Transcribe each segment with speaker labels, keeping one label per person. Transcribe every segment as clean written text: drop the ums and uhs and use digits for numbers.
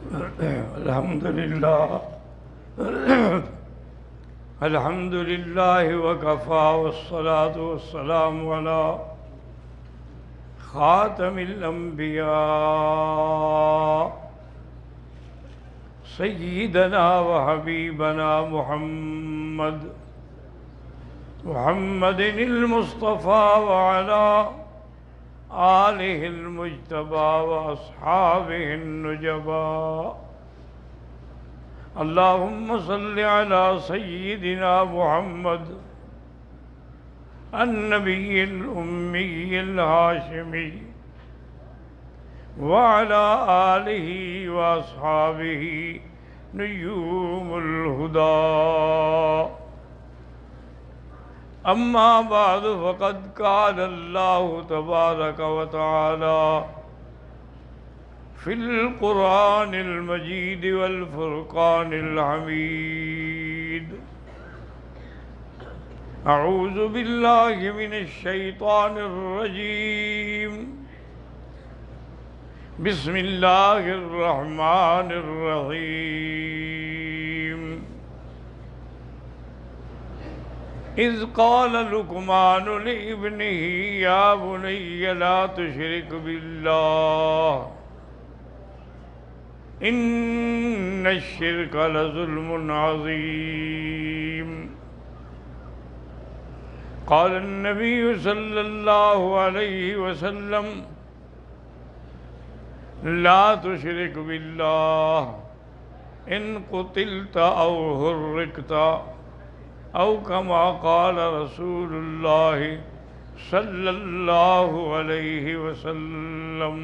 Speaker 1: الحمد لله وكفى والصلاة والسلام على خاتم الأنبياء سيدنا وحبيبنا محمد المصطفى وعلى آله المجتبى وأصحابه النجبى. اللهم صل على سيدنا محمد النبي الأمي الهاشمي وعلى آله وأصحابه نجوم الهدى. أما بعد فقد قال الله تبارك وتعالى في القرآن المجيد والفرقان الحميد: أعوذ بالله من الشيطان الرجيم. بسم الله الرحمن الرحيم. إذ قال لقمان لابنه يا بني لا تشرك بالله إن الشرك لظلم عظيم. قال النبي صلى الله عليه وسلم: لا تشرك بالله إن قتلت أو حرقت أو كما قال رسول الله صلی اللہ علیہ وسلم.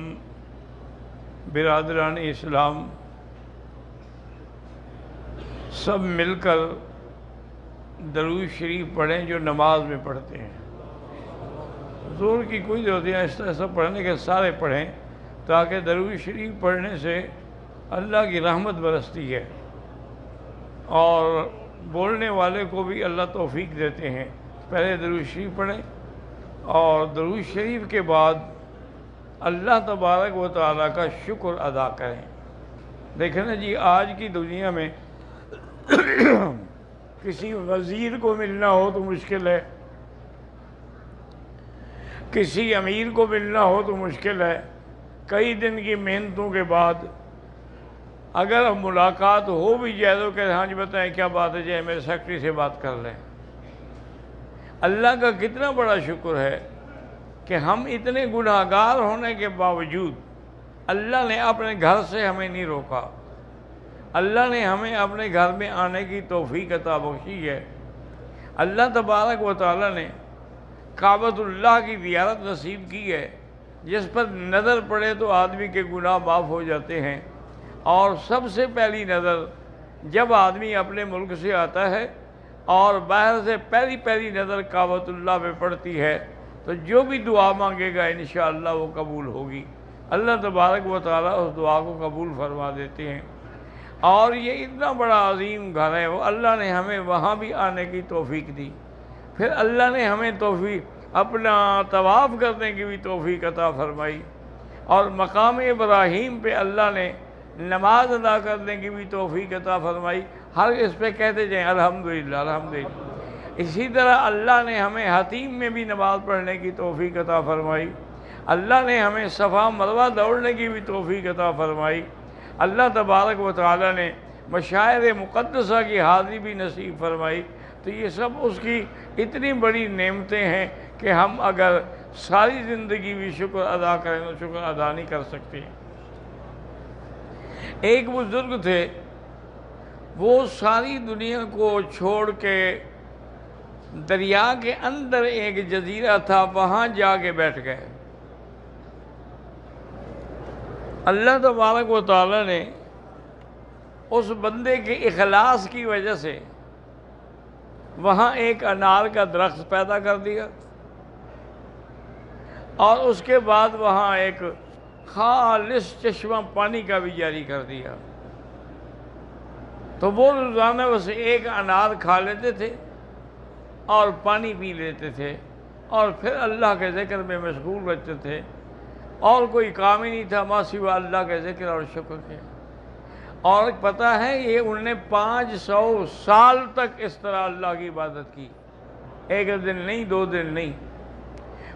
Speaker 1: برادران اسلام، سب مل کر درود شریف پڑھیں جو نماز میں پڑھتے ہیں. زور کی کوئی ضرورت نہیں، ایسا پڑھنے کے سارے پڑھیں تاکہ درود شریف پڑھنے سے اللہ کی رحمت برستی ہے اور بولنے والے کو بھی اللہ توفیق دیتے ہیں. پہلے درود شریف پڑھیں اور درود شریف کے بعد اللہ تبارک و تعالیٰ کا شکر ادا کریں. دیکھیں نا جی، آج کی دنیا میں کسی وزیر کو ملنا ہو تو مشکل ہے، کسی امیر کو ملنا ہو تو مشکل ہے. کئی دن کی محنتوں کے بعد اگر ملاقات ہو بھی جائے تو کہتے ہیں ہاں جی بتائیں کیا بات ہے، جائے میرے سیکرٹری سے بات کر لیں. اللہ کا کتنا بڑا شکر ہے کہ ہم اتنے گناہگار ہونے کے باوجود اللہ نے اپنے گھر سے ہمیں نہیں روکا. اللہ نے ہمیں اپنے گھر میں آنے کی توفیق عطا بخشی ہے. اللہ تبارک و تعالیٰ نے کعبۃ اللہ کی زیارت نصیب کی ہے، جس پر نظر پڑے تو آدمی کے گناہ معاف ہو جاتے ہیں. اور سب سے پہلی نظر جب آدمی اپنے ملک سے آتا ہے اور باہر سے پہلی نظر کعبۃ اللہ پہ پڑتی ہے تو جو بھی دعا مانگے گا انشاءاللہ وہ قبول ہوگی. اللہ تبارک و تعالیٰ اس دعا کو قبول فرما دیتے ہیں. اور یہ اتنا بڑا عظیم گھر ہے، وہ اللہ نے ہمیں وہاں بھی آنے کی توفیق دی. پھر اللہ نے ہمیں توفیق اپنا طواف کرنے کی بھی توفیق عطا فرمائی اور مقام ابراہیم پہ اللہ نے نماز ادا کرنے کی بھی توفیق عطا فرمائی. ہر اس پہ کہتے جائیں الحمدللہ الحمدللہ. اسی طرح اللہ نے ہمیں حتیم میں بھی نماز پڑھنے کی توفیق عطا فرمائی. اللہ نے ہمیں صفا مروہ دوڑنے کی بھی توفیق عطا فرمائی. اللہ تبارک و تعالیٰ نے مشاعر مقدسہ کی حاضری بھی نصیب فرمائی. تو یہ سب اس کی اتنی بڑی نعمتیں ہیں کہ ہم اگر ساری زندگی بھی شکر ادا کریں تو شکر ادا نہیں کر سکتے. ایک بزرگ تھے، وہ ساری دنیا کو چھوڑ کے دریا کے اندر ایک جزیرہ تھا، وہاں جا کے بیٹھ گئے. اللہ تبارک و تعالیٰ نے اس بندے کے اخلاص کی وجہ سے وہاں ایک انار کا درخت پیدا کر دیا اور اس کے بعد وہاں ایک خالص چشمہ پانی کا بھی جاری کر دیا. تو وہ روزانہ اسے ایک انار کھا لیتے تھے اور پانی پی لیتے تھے اور پھر اللہ کے ذکر میں مشغول رہتے تھے اور کوئی کام ہی نہیں تھا ماں سوا اللہ کے ذکر اور شکر کے. اور پتہ ہے یہ انہوں نے 500 سال تک اس طرح اللہ کی عبادت کی، ایک دن نہیں، 2 دن نہیں،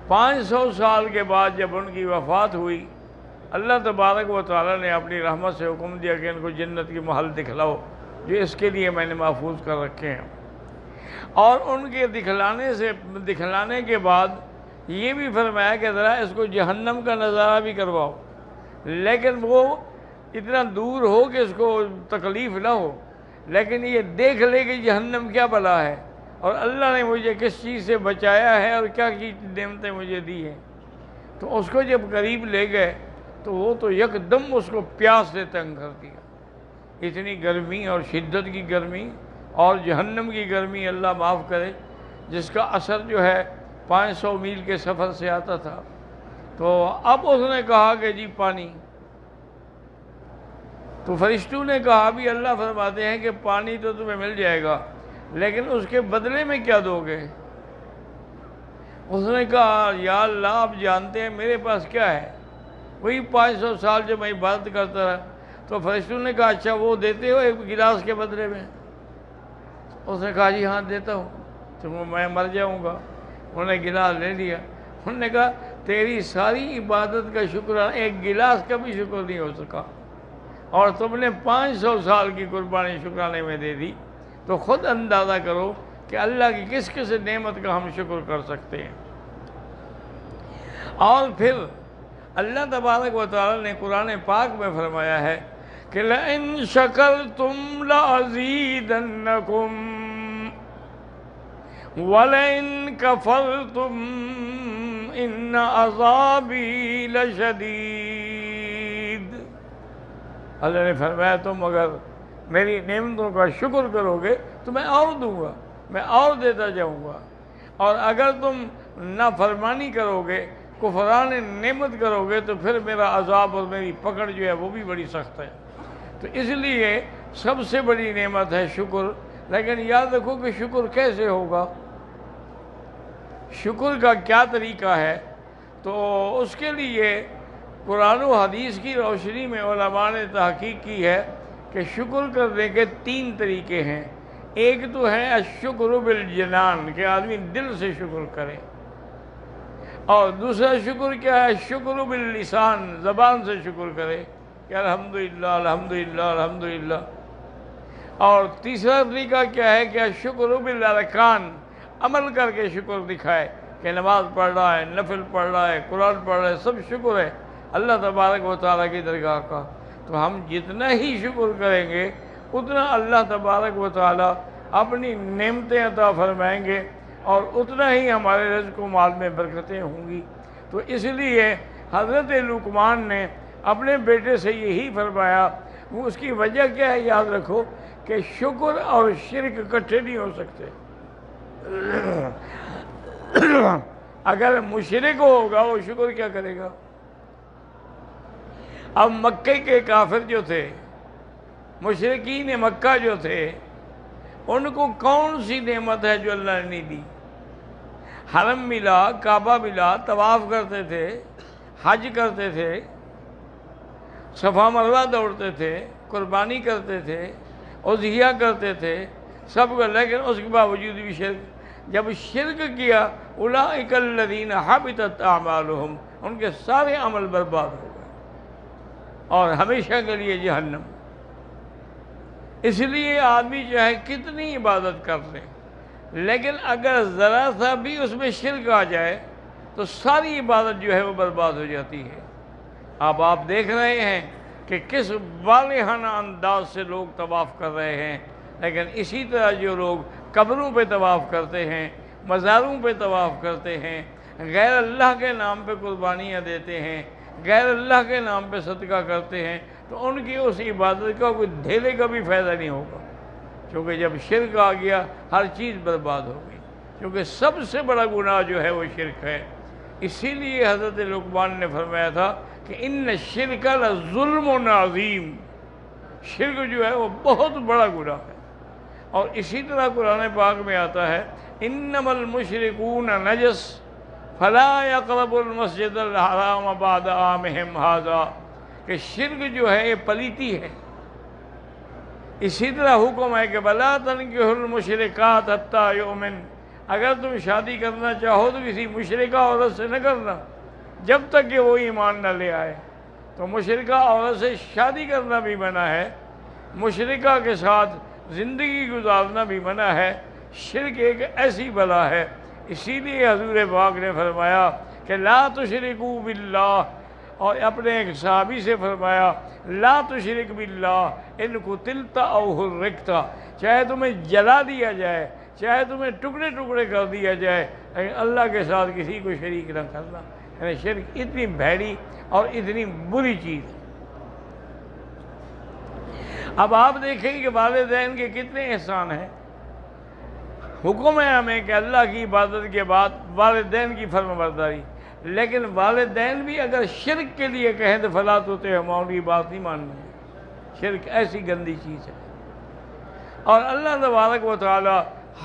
Speaker 1: 500 سال کے بعد جب ان کی وفات ہوئی، اللہ تبارک و تعالیٰ نے اپنی رحمت سے حکم دیا کہ ان کو جنت کی محل دکھلاؤ جو اس کے لیے میں نے محفوظ کر رکھے ہیں، اور ان کے دکھلانے کے بعد یہ بھی فرمایا کہ ذرا اس کو جہنم کا نظارہ بھی کرواؤ، لیکن وہ اتنا دور ہو کہ اس کو تکلیف نہ ہو، لیکن یہ دیکھ لے کہ جہنم کیا بلا ہے اور اللہ نے مجھے کس چیز سے بچایا ہے اور کیا کی نعمتیں مجھے دی ہیں۔ تو اس کو جب قریب لے گئے تو وہ تو یکدم اس کو پیاس سے تنگ کر دیا، اتنی گرمی اور شدت کی گرمی اور جہنم کی گرمی، اللہ معاف کرے، جس کا اثر جو ہے 500 میل کے سفر سے آتا تھا۔ تو اب اس نے کہا کہ جی پانی، تو فرشتوں نے کہا بھی اللہ فرماتے ہیں کہ پانی تو تمہیں مل جائے گا، لیکن اس کے بدلے میں کیا دو گے؟ اس نے کہا یا اللہ آپ جانتے ہیں میرے پاس کیا ہے، وہی 500 سال جب میں عبادت کرتا رہا۔ تو فرشتوں نے کہا اچھا وہ دیتے ہو ایک گلاس کے بدلے میں؟ اس نے کہا جی ہاں دیتا ہوں، تو میں مر جاؤں گا۔ انہوں نے گلاس لے لیا، انہوں نے کہا تیری ساری عبادت کا شکر ایک گلاس کا بھی شکر نہیں ہو سکا، اور تم نے 500 سال کی قربانی شکرانے میں دے دی، تو خود اندازہ کرو کہ اللہ کی کس کس نعمت کا ہم شکر کر سکتے ہیں۔ اور پھر اللہ تبارک و تعالیٰ نے قرآن پاک میں فرمایا ہے کہ لَإِن شَكَرْتُمْ لَأَزِيدَنَّكُمْ وَلَئِن كَفَرْتُمْ إِنَّ عَذَابِي لَشَدِيدٌ۔ اللہ نے فرمایا تم اگر میری نعمتوں کا شکر کرو گے تو میں اور دوں گا، میں اور دیتا جاؤں گا، اور اگر تم نافرمانی کرو گے، کفران نعمت کرو گے، تو پھر میرا عذاب اور میری پکڑ جو ہے وہ بھی بڑی سخت ہے۔ تو اس لیے سب سے بڑی نعمت ہے شکر، لیکن یاد رکھو کہ شکر کیسے ہوگا، شکر کا کیا طریقہ ہے؟ تو اس کے لیے قرآن و حدیث کی روشنی میں علماء نے تحقیق کی ہے کہ شکر کرنے کے 3 طریقے ہیں۔ ایک تو ہے الشکر بالجنان، کہ آدمی دل سے شکر کرے، اور دوسرا شکر کیا ہے؟ شکر باللسان، زبان سے شکر کرے کہ الحمدللہ الحمدللہ الحمدللہ۔ اور تیسرا طریقہ کیا ہے کہ الشکر بالارکان، عمل کر کے شکر دکھائے کہ نماز پڑھ رہا ہے، نفل پڑھ رہا ہے، قرآن پڑھ رہا ہے، سب شکر ہے اللہ تبارک و تعالیٰ کی درگاہ کا۔ تو ہم جتنا ہی شکر کریں گے اتنا اللہ تبارک و تعالیٰ اپنی نعمتیں عطا فرمائیں گے، اور اتنا ہی ہمارے رزق و مال میں برکتیں ہوں گی۔ تو اس لیے حضرت لقمان نے اپنے بیٹے سے یہی فرمایا، وہ اس کی وجہ کیا ہے یاد رکھو کہ شکر اور شرک اکٹھے نہیں ہو سکتے۔ اگر مشرک ہوگا وہ شکر کیا کرے گا؟ اب مکے کے کافر جو تھے، مشرکین مکہ جو تھے، ان کو کون سی نعمت ہے جو اللہ نے نہیں دی؟ حرم ملا، کعبہ ملا، طواف کرتے تھے، حج کرتے تھے، صفا مروہ دوڑتے تھے، قربانی کرتے تھے، اضحیہ کرتے تھے، سب کا، لیکن اس کے باوجود بھی شرک۔ جب شرک کیا اولئک الذین حبطت اعمالہم، ان کے سارے عمل برباد ہو گئے اور ہمیشہ کے لیے جہنم۔ اس لیے آدمی چاہے کتنی عبادت کر لے، لیکن اگر ذرا سا بھی اس میں شرک آ جائے تو ساری عبادت جو ہے وہ برباد ہو جاتی ہے۔ اب آپ دیکھ رہے ہیں کہ کس والہانہ انداز سے لوگ طواف کر رہے ہیں، لیکن اسی طرح جو لوگ قبروں پہ طواف کرتے ہیں، مزاروں پہ طواف کرتے ہیں، غیر اللہ کے نام پہ قربانیاں دیتے ہیں، غیر اللہ کے نام پہ صدقہ کرتے ہیں، تو ان کی اس عبادت کا کوئی دھیلے کا بھی فائدہ نہیں ہوگا، کیونکہ جب شرک آ گیا ہر چیز برباد ہو گئی، کیونکہ سب سے بڑا گناہ جو ہے وہ شرک ہے۔ اسی لیے حضرت لقمان نے فرمایا تھا کہ ان الشرک لظلم عظیم، شرک جو ہے وہ بہت بڑا گناہ ہے۔ اور اسی طرح قرآن پاک میں آتا ہے انما المشرکون نجس فلا يقربوا المسجد الحرام بعد عامهم هذا، کہ شرک جو ہے یہ پلیتی ہے، اسی طرح حکم ہے کہ بلا تنکحوا المشرکات حتی یؤمن، اگر تم شادی کرنا چاہو تو کسی مشرکہ عورت سے نہ کرنا جب تک کہ وہ ایمان نہ لے آئے۔ تو مشرکہ عورت سے شادی کرنا بھی منع ہے، مشرکہ کے ساتھ زندگی گزارنا بھی منع ہے۔ شرک ایک ایسی بلا ہے، اسی لیے حضور پاک نے فرمایا کہ لا تشرکوا باللہ، اور اپنے ایک صحابی سے فرمایا لا تشرک باللہ ان قتلت او حرقت، چاہے تمہیں جلا دیا جائے، چاہے تمہیں ٹکڑے ٹکڑے کر دیا جائے، لیکن اللہ کے ساتھ کسی کو شریک نہ کرنا۔ یعنی شرک اتنی بھیڑی اور اتنی بری چیز ہے۔ اب آپ دیکھیں کہ والدین کے کتنے احسان ہیں۔ حکم ہے ہمیں کہ اللہ کی عبادت کے بعد والدین کی فرما برداری، لیکن والدین بھی اگر شرک کے لیے کہیں تو فلا تطعہما، کی بات نہیں ماننی ہے۔ شرک ایسی گندی چیز ہے، اور اللہ تبارک و تعالی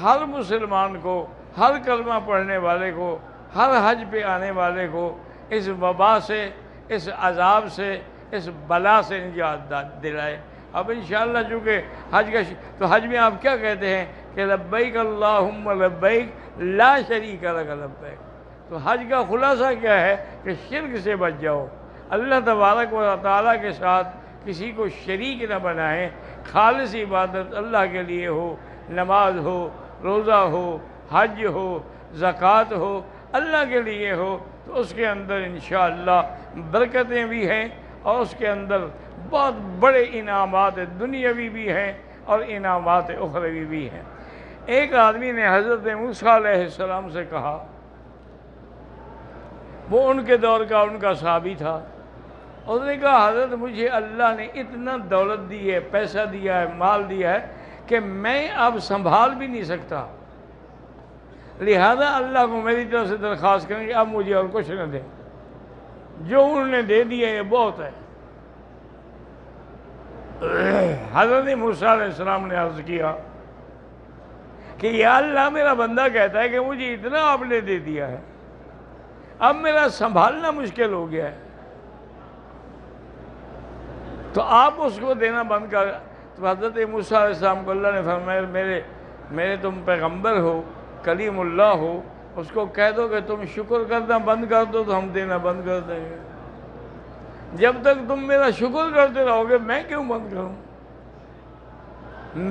Speaker 1: ہر مسلمان کو، ہر کلمہ پڑھنے والے کو، ہر حج پہ آنے والے کو اس وبا سے، اس عذاب سے، اس بلا سے نجات دلائے۔ اب انشاءاللہ چونکہ حج کا تو حج میں آپ کیا کہتے ہیں کہ لبیک اللہم لبیک لا شریک لک لبیک۔ تو حج کا خلاصہ کیا ہے کہ شرک سے بچ جاؤ، اللہ تبارک و تعالیٰ کے ساتھ کسی کو شریک نہ بنائیں، خالص عبادت اللہ کے لیے ہو، نماز ہو، روزہ ہو، حج ہو، زکوٰۃ ہو، اللہ کے لیے ہو، تو اس کے اندر انشاءاللہ برکتیں بھی ہیں، اور اس کے اندر بہت بڑے انعامات دنیاوی بھی ہیں اور انعامات اخروی بھی ہیں۔ ایک آدمی نے حضرت موسیٰ علیہ السلام سے کہا، وہ ان کے دور کا ان کا صحابی تھا، اس نے کہا حضرت مجھے اللہ نے اتنا دولت دی ہے، پیسہ دیا ہے، مال دیا ہے کہ میں اب سنبھال بھی نہیں سکتا، لہذا اللہ کو میری طرف سے درخواست کریں کہ اب مجھے اور کچھ نہ دیں، جو انہوں نے دے دیا یہ بہت ہے۔ حضرت موسیٰ علیہ السلام نے عرض کیا کہ یا اللہ میرا بندہ کہتا ہے کہ مجھے اتنا آپ نے دے دیا ہے، اب میرا سنبھالنا مشکل ہو گیا ہے، تو آپ اس کو دینا بند کر۔ تو حضرت موسیٰ علیہ السلام کو اللہ نے فرمایا میرے تم پیغمبر ہو، کلیم اللہ ہو، اس کو کہہ دو کہ تم شکر کرنا بند کر دو تو ہم دینا بند کر دیں گے۔ جب تک تم میرا شکر کرتے رہو گے میں کیوں بند کروں؟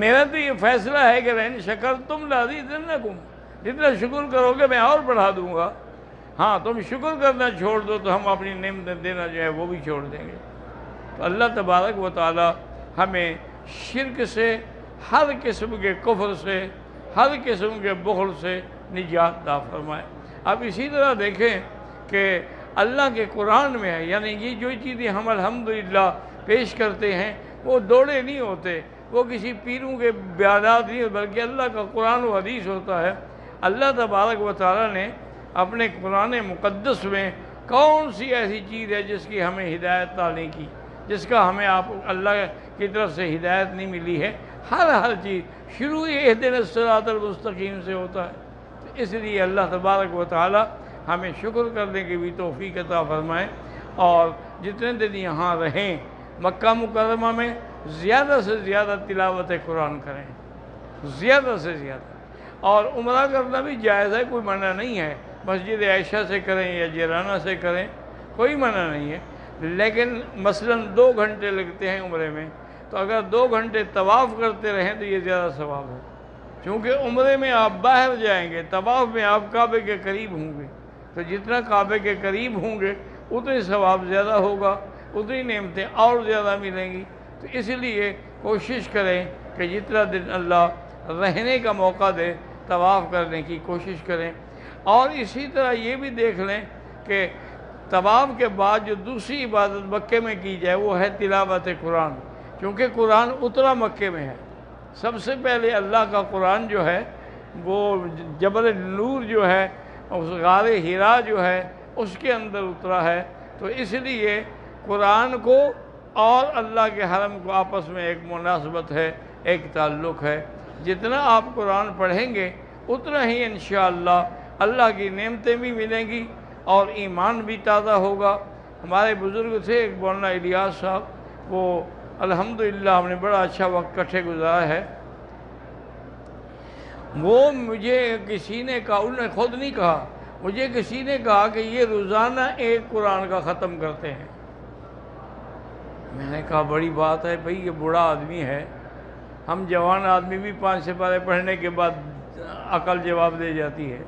Speaker 1: میرا تو یہ فیصلہ ہے کہ لئن شکرتم لأزیدنکم، جتنا شکر کرو گے میں اور بڑھا دوں گا۔ ہاں تم شکر کرنا چھوڑ دو تو ہم اپنی نعمت دینا جو ہے وہ بھی چھوڑ دیں گے۔ تو اللہ تبارک و تعالی ہمیں شرک سے، ہر قسم کے کفر سے، ہر قسم کے بخل سے نجات عطا فرمائے۔ اب اسی طرح دیکھیں کہ اللہ کے قرآن میں ہے، یعنی یہ جو چیزیں ہم الحمدللہ پیش کرتے ہیں وہ دوڑے نہیں ہوتے، وہ کسی پیروں کے بیانات نہیں، بلکہ اللہ کا قرآن و حدیث ہوتا ہے۔ اللہ تبارک و تعالی نے اپنے قرآن مقدس میں کون سی ایسی چیز ہے جس کی ہمیں ہدایت نہیں کی، جس کا ہمیں اللہ کی طرف سے ہدایت نہیں ملی ہے؟ ہر چیز شروع اہدنا الصراط المستقیم سے ہوتا ہے۔ تو اس لیے اللہ تبارک و تعالی ہمیں شکر کرنے کی بھی توفیق عطا فرمائے، اور جتنے دن یہاں رہیں مکہ مکرمہ میں زیادہ سے زیادہ تلاوت قرآن کریں، زیادہ سے زیادہ، اور عمرہ کرنا بھی جائز ہے، کوئی منع نہیں ہے، مسجد عائشہ سے کریں یا جیرانہ سے کریں، کوئی منع نہیں ہے، لیکن مثلا 2 گھنٹے لگتے ہیں عمرے میں، تو اگر 2 گھنٹے طواف کرتے رہیں تو یہ زیادہ ثواب ہے، کیونکہ عمرے میں آپ باہر جائیں گے، طواف میں آپ کعبے کے قریب ہوں گے، تو جتنا کعبے کے قریب ہوں گے اتنی ثواب زیادہ ہوگا، اتنی نعمتیں اور زیادہ ملیں گی۔ تو اس لیے کوشش کریں کہ جتنا دن اللہ رہنے کا موقع دے طواف کرنے کی کوشش کریں، اور اسی طرح یہ بھی دیکھ لیں کہ طواف کے بعد جو دوسری عبادت مکے میں کی جائے وہ ہے تلاوت قرآن، کیونکہ قرآن اترا مکے میں ہے۔ سب سے پہلے اللہ کا قرآن جو ہے وہ جبل نور جو ہے، اس غار حرا جو ہے اس کے اندر اترا ہے، تو اس لیے قرآن کو اور اللہ کے حرم کو آپس میں ایک مناسبت ہے، ایک تعلق ہے۔ جتنا آپ قرآن پڑھیں گے اتنا ہی انشاءاللہ اللہ کی نعمتیں بھی ملیں گی اور ایمان بھی تازہ ہوگا۔ ہمارے بزرگ تھے ایک مولانا الیاس صاحب، وہ الحمدللہ ہم نے بڑا اچھا وقت کٹھے گزارا ہے۔ وہ مجھے کسی نے کہا، انہوں نے خود نہیں کہا، مجھے کسی نے کہا کہ یہ روزانہ ایک قرآن کا ختم کرتے ہیں۔ میں نے کہا بڑی بات ہے بھئی، یہ بوڑھا آدمی ہے، ہم جوان آدمی بھی 5 سپارے پڑھنے کے بعد عقل جواب دے جاتی ہے۔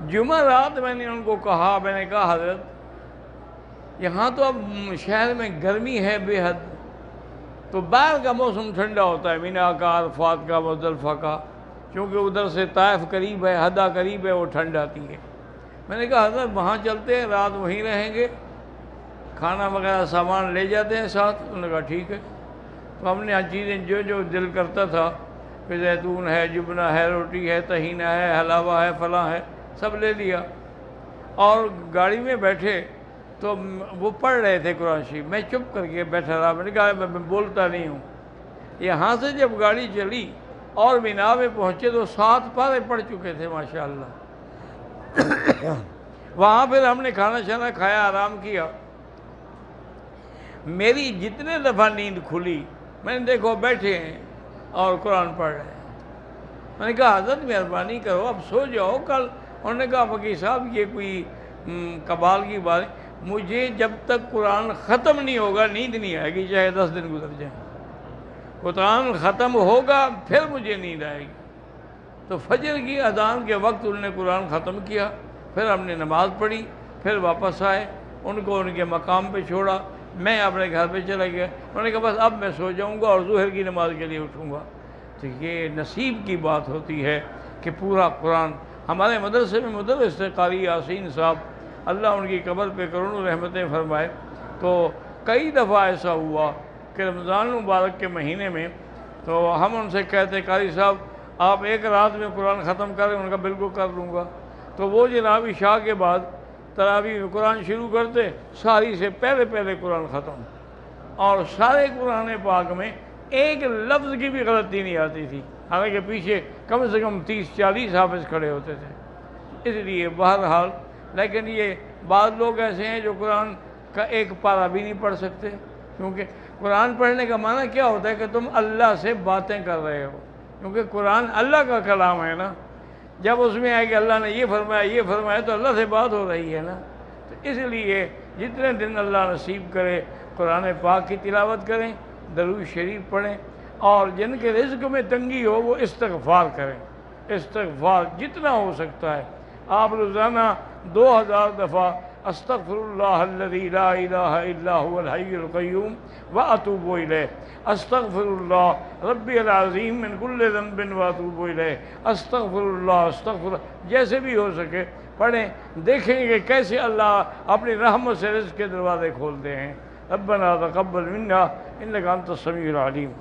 Speaker 1: جمعہ رات میں نے ان کو کہا، میں نے کہا حضرت یہاں تو اب شہر میں گرمی ہے بے حد، تو باہر کا موسم ٹھنڈا ہوتا ہے، مینا کا، عرفات کا، مزدلفہ کا، چونکہ ادھر سے طائف قریب ہے، حدہ قریب ہے، وہ ٹھنڈ آتی ہے۔ میں نے کہا حضرت وہاں چلتے ہیں، رات وہیں رہیں گے، کھانا وغیرہ سامان لے جاتے ہیں ساتھ۔ انہوں نے کہا ٹھیک ہے۔ تو ہم نے چیزیں جو جو دل کرتا تھا کہ زیتون ہے، جبنہ ہے، روٹی ہے، طحینہ ہے، حلاوہ ہے، فلاں ہے، سب لے لیا، اور گاڑی میں بیٹھے تو وہ پڑھ رہے تھے قرآن شریف، میں چپ کر کے بیٹھا رہا، میں نے کہا میں بولتا نہیں ہوں۔ یہاں سے جب گاڑی چلی اور مینا میں پہنچے تو 7 پارے پڑھ چکے تھے ماشاءاللہ۔ وہاں پھر ہم نے کھانا شانا کھایا، آرام کیا۔ میری جتنے دفعہ نیند کھلی میں نے دیکھو بیٹھے ہیں اور قرآن پڑھ رہے ہیں۔ میں نے کہا حضرت مہربانی کرو اب سو جاؤ کل۔ انہوں نے کہا فقیر صاحب یہ کوئی کبال کی بات ہے، مجھے جب تک قرآن ختم نہیں ہوگا نیند نہیں آئے گی، چاہے 10 دن گزر جائیں۔ قرآن ختم ہوگا پھر مجھے نیند آئے گی۔ تو فجر کی اذان کے وقت انہوں نے قرآن ختم کیا، پھر ہم نے نماز پڑھی، پھر واپس آئے، ان کو ان کے مقام پہ چھوڑا، میں اپنے گھر پہ چلا گیا۔ انہوں نے کہا بس اب میں سو جاؤں گا اور ظہر کی نماز کے لیے اٹھوں گا۔ تو یہ نصیب کی بات ہوتی ہے کہ پورا قرآن۔ ہمارے مدرسے میں مدرس تھے قاری یاسین صاحب، اللہ ان کی قبر پہ کروڑوں رحمتیں فرمائے۔ تو کئی دفعہ ایسا ہوا کہ رمضان المبارک کے مہینے میں تو ہم ان سے کہتے قاری صاحب آپ ایک رات میں قرآن ختم کریں؟ ان کا بالکل کر لوں گا۔ تو وہ جناب عشاء کے بعد تراویح میں قرآن شروع کرتے، ساری سے پہلے قرآن ختم، اور سارے قرآن پاک میں ایک لفظ کی بھی غلطی نہیں آتی تھی، حالانکہ پیچھے کم سے کم 30-40 حافظ کھڑے ہوتے تھے۔ اس لیے بہرحال، لیکن یہ بعض لوگ ایسے ہیں جو قرآن کا ایک پارہ بھی نہیں پڑھ سکتے، کیونکہ قرآن پڑھنے کا معنی کیا ہوتا ہے کہ تم اللہ سے باتیں کر رہے ہو، کیونکہ قرآن اللہ کا کلام ہے نا۔ جب اس میں ہے کہ اللہ نے یہ فرمایا تو اللہ سے بات ہو رہی ہے نا۔ تو اس لیے جتنے دن اللہ نصیب کرے قرآن پاک کی تلاوت کریں، درود شریف پڑھیں، اور جن کے رزق میں تنگی ہو وہ استغفار کریں۔ استغفار جتنا ہو سکتا ہے آپ روزانہ 2000 دفعہ استغفر اللہ الذی لا الہ الا هو الحی القیوم واتوب الیہ، استغفر اللہ ربی العظیم من کل ذنب واتوب الیہ، استغفر اللہ، جیسے بھی ہو سکے پڑھیں، دیکھیں کہ کیسے اللہ اپنی رحمت سے رزق کے دروازے کھولتے ہیں۔ ربنا تقبل منا انک انت السمیع العلیم۔